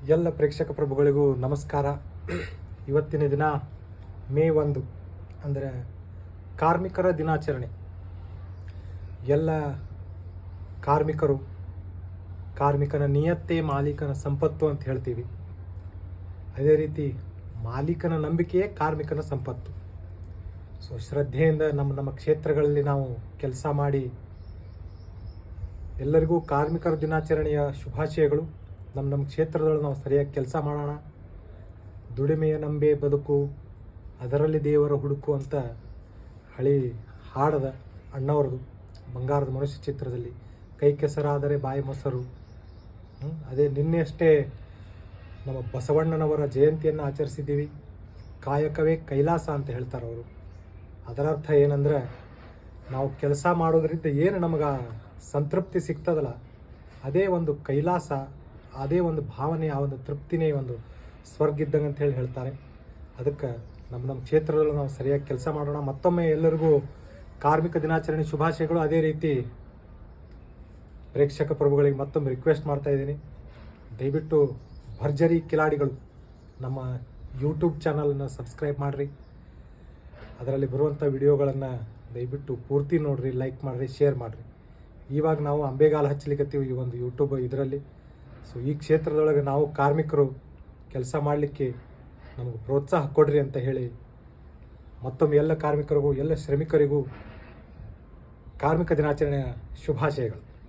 ಎಲ್ಲ ಪ್ರೇಕ್ಷಕ ಪ್ರಭುಗಳಿಗೂ ನಮಸ್ಕಾರ. ಇವತ್ತಿನ ದಿನ ಮೇ 1 ಅಂದರೆ ಕಾರ್ಮಿಕರ ದಿನಾಚರಣೆ. ಎಲ್ಲ ಕಾರ್ಮಿಕರು, ಕಾರ್ಮಿಕನ ನಿಯತ್ತೆ ಮಾಲೀಕನ ಸಂಪತ್ತು ಅಂತ ಹೇಳ್ತೀವಿ. ಅದೇ ರೀತಿ ಮಾಲೀಕನ ನಂಬಿಕೆಯೇ ಕಾರ್ಮಿಕನ ಸಂಪತ್ತು. ಸೊ ಶ್ರದ್ಧೆಯಿಂದ ನಮ್ಮ ಕ್ಷೇತ್ರಗಳಲ್ಲಿ ನಾವು ಕೆಲಸ ಮಾಡಿ ಎಲ್ಲರಿಗೂ ಕಾರ್ಮಿಕರ ದಿನಾಚರಣೆಯ ಶುಭಾಶಯಗಳು. ನಮ್ಮ ಕ್ಷೇತ್ರದೊಳಗೆ ನಾವು ಸರಿಯಾಗಿ ಕೆಲಸ ಮಾಡೋಣ. ದುಡಿಮೆಯ ನಂಬೆ ಬದುಕು, ಅದರಲ್ಲಿ ದೇವರ ಹುಡುಕು ಅಂತ ಹಳಿ ಹಾಡದ ಅಣ್ಣವ್ರದು ಬಂಗಾರದ ಮನುಷ್ಯ ಚಿತ್ರದಲ್ಲಿ. ಕೈ ಕೆಸರಾದರೆ ಬಾಯಿ ಮೊಸರು. ಅದೇ ನಿನ್ನೆಯಷ್ಟೇ ನಮ್ಮ ಬಸವಣ್ಣನವರ ಜಯಂತಿಯನ್ನು ಆಚರಿಸಿದ್ದೀವಿ. ಕಾಯಕವೇ ಕೈಲಾಸ ಅಂತ ಹೇಳ್ತಾರೆ ಅವರು. ಅದರ ಅರ್ಥ ಏನಂದರೆ, ನಾವು ಕೆಲಸ ಮಾಡೋದ್ರಿಂದ ಏನು ನಮಗೆ ಸಂತೃಪ್ತಿ ಸಿಗ್ತದಲ್ಲ, ಅದೇ ಒಂದು ಕೈಲಾಸ, ಅದೇ ಒಂದು ಭಾವನೆ, ಆ ಒಂದು ತೃಪ್ತಿನೇ ಒಂದು ಸ್ವರ್ಗ ಇದ್ದಂಗೆ ಅಂತ ಹೇಳ್ತಾರೆ. ಅದಕ್ಕೆ ನಮ್ಮ ಕ್ಷೇತ್ರದಲ್ಲಿ ನಾವು ಸರಿಯಾಗಿ ಕೆಲಸ ಮಾಡೋಣ. ಮತ್ತೊಮ್ಮೆ ಎಲ್ಲರಿಗೂ ಕಾರ್ಮಿಕ ದಿನಾಚರಣೆ ಶುಭಾಶಯಗಳು. ಅದೇ ರೀತಿ ಪ್ರೇಕ್ಷಕ ಪ್ರಭುಗಳಿಗೆ ಮತ್ತೊಮ್ಮೆ ರಿಕ್ವೆಸ್ಟ್ ಮಾಡ್ತಾಯಿದ್ದೀನಿ, ದಯವಿಟ್ಟು ಭರ್ಜರಿ ಕಿಲಾಡಿಗಳು ನಮ್ಮ ಯೂಟ್ಯೂಬ್ ಚಾನಲನ್ನು ಸಬ್ಸ್ಕ್ರೈಬ್ ಮಾಡಿರಿ. ಅದರಲ್ಲಿ ಬರುವಂಥ ವಿಡಿಯೋಗಳನ್ನು ದಯವಿಟ್ಟು ಪೂರ್ತಿ ನೋಡಿರಿ, ಲೈಕ್ ಮಾಡಿರಿ, ಶೇರ್ ಮಾಡಿರಿ. ಇವಾಗ ನಾವು ಅಂಬೆಗಾಲು ಹಚ್ಚಲಿಕ್ಕತ್ತೀವಿ ಈ ಒಂದು ಯೂಟ್ಯೂಬ್ ಇದರಲ್ಲಿ. ಸೊ ಈ ಕ್ಷೇತ್ರದೊಳಗೆ ನಾವು ಕಾರ್ಮಿಕರು ಕೆಲಸ ಮಾಡಲಿಕ್ಕೆ ನಮಗೆ ಪ್ರೋತ್ಸಾಹ ಕೊಡ್ರಿ ಅಂತ ಹೇಳಿ ಮತ್ತೊಮ್ಮೆ ಎಲ್ಲ ಕಾರ್ಮಿಕರಿಗೂ, ಎಲ್ಲ ಶ್ರಮಿಕರಿಗೂ ಕಾರ್ಮಿಕ ದಿನಾಚರಣೆಯ ಶುಭಾಶಯಗಳು.